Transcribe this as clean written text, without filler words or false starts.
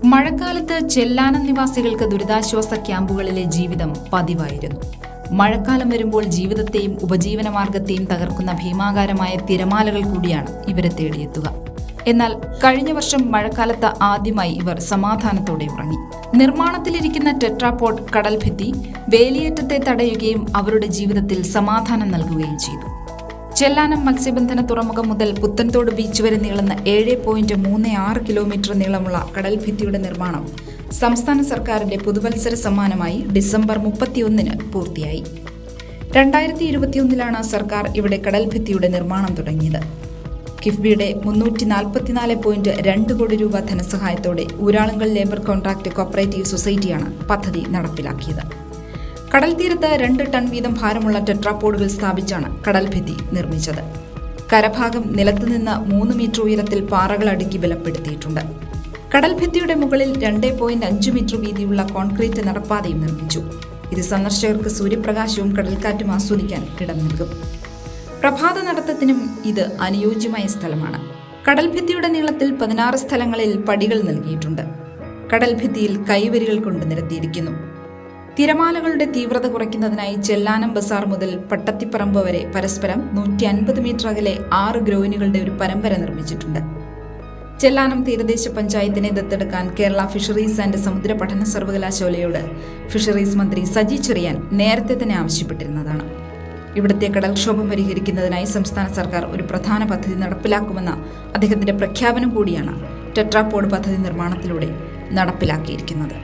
മഴക്കാലത്ത് ചെല്ലാനം നിവാസികൾക്ക് ദുരിതാശ്വാസ ക്യാമ്പുകളിലെ ജീവിതം പതിവായിരുന്നു. മഴക്കാലം വരുമ്പോൾ ജീവിതത്തെയും ഉപജീവനമാർഗത്തെയും തകർക്കുന്ന ഭീമാകാരമായ തിരമാലകൾ കൂടിയാണ് ഇവരെ തേടിയെത്തുക. എന്നാൽ കഴിഞ്ഞ വർഷം മഴക്കാലത്ത് ആദ്യമായി ഇവർ സമാധാനത്തോടെ ഉറങ്ങി. നിർമ്മാണത്തിലിരിക്കുന്ന ടെട്രാപോഡ് കടൽഭിത്തി വേലിയേറ്റത്തെ തടയുകയും അവരുടെ ജീവിതത്തിൽ സമാധാനം നൽകുകയും ചെയ്തു. ചെല്ലാനം മത്സ്യബന്ധന തുറമുഖം മുതൽ പുത്തൻതോട് ബീച്ച് വരെ നീളുന്ന 7.36 കിലോമീറ്റർ നീളമുള്ള കടൽഭിത്തിയുടെ നിർമ്മാണം സംസ്ഥാന സർക്കാരിന്റെ പുതുവത്സര സമ്മാനമായി ഡിസംബർ 31 പൂർത്തിയായി. 2021 സർക്കാർ ഇവിടെ കടൽഭിത്തിയുടെ നിർമ്മാണം തുടങ്ങിയത്. കിഫ്ബിയുടെ 344.2 കോടി രൂപ ധനസഹായത്തോടെ ഊരാളുങ്കൽ ലേബർ കോൺട്രാക്ട് കോപ്പറേറ്റീവ് സൊസൈറ്റിയാണ് പദ്ധതി നടപ്പിലാക്കിയത്. കടൽ തീരത്ത് 2 ടൺ വീതം ഭാരമുള്ള ടെട്രാപോഡുകൾ സ്ഥാപിച്ചാണ് കടൽഭിത്തി നിർമ്മിച്ചത്. കരഭാഗം നിലത്തുനിന്ന് 3 മീറ്റർ ഉയരത്തിൽ പാറകൾ അടുക്കി ബലപ്പെടുത്തിയിട്ടുണ്ട്. കടൽഭിത്തിയുടെ മുകളിൽ 2.5 മീറ്റർ വീതിയുള്ള കോൺക്രീറ്റ് നടപ്പാതയും നിർമ്മിച്ചു. ഇത് സന്ദർശകർക്ക് സൂര്യപ്രകാശവും കടൽക്കാറ്റും ആസ്വദിക്കാൻ ഇടം നൽകും. പ്രഭാത നടത്തത്തിനും ഇത് അനുയോജ്യമായ സ്ഥലമാണ്. കടൽഭിത്തിയുടെ നീളത്തിൽ 16 സ്ഥലങ്ങളിൽ പടികൾ നൽകിയിട്ടുണ്ട്. കടൽഭിത്തിയിൽ കൈവരികൾ കൊണ്ട് നിരത്തിയിരിക്കുന്നു. തിരമാലകളുടെ തീവ്രത കുറയ്ക്കുന്നതിനായി ചെല്ലാനം ബസാർ മുതൽ പട്ടത്തിപ്പറമ്പ് വരെ പരസ്പരം 150 മീറ്റർ അകലെ 6 ഗ്രോയിനുകളുടെ ഒരു പരമ്പര നിർമ്മിച്ചിട്ടുണ്ട്. ചെല്ലാനം തീരദേശ പഞ്ചായത്തിനെ ദത്തെടുക്കാൻ കേരള ഫിഷറീസ് ആൻഡ് സമുദ്ര പഠന സർവകലാശാലയോട് ഫിഷറീസ് മന്ത്രി സജി ചെറിയാൻ നേരത്തെ തന്നെ ആവശ്യപ്പെട്ടിരുന്നതാണ്. ഇവിടുത്തെ കടൽക്ഷോഭം പരിഹരിക്കുന്നതിനായി സംസ്ഥാന സർക്കാർ ഒരു പ്രധാന പദ്ധതി നടപ്പിലാക്കുമെന്ന അദ്ദേഹത്തിന്റെ പ്രഖ്യാപനം കൂടിയാണ് ടെട്രാപോഡ് പദ്ധതി നിർമ്മാണത്തിലൂടെ നടപ്പിലാക്കിയിരിക്കുന്നത്.